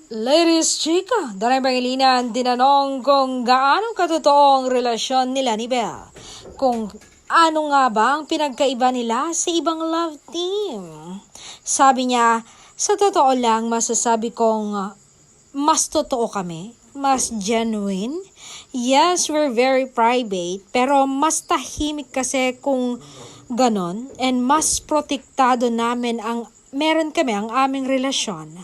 Ladies chika, Daray Pangilinan tinanong kung gaano katotoo ang relasyon nila ni Belle. Kung ano nga ba ang pinagkaiba nila sa ibang love team. Sabi niya, sa totoo lang masasabi kong mas totoo kami, mas genuine. Yes, we're very private, pero mas tahimik kasi kung ganon and mas protektado namin ang meron kami ang aming relasyon.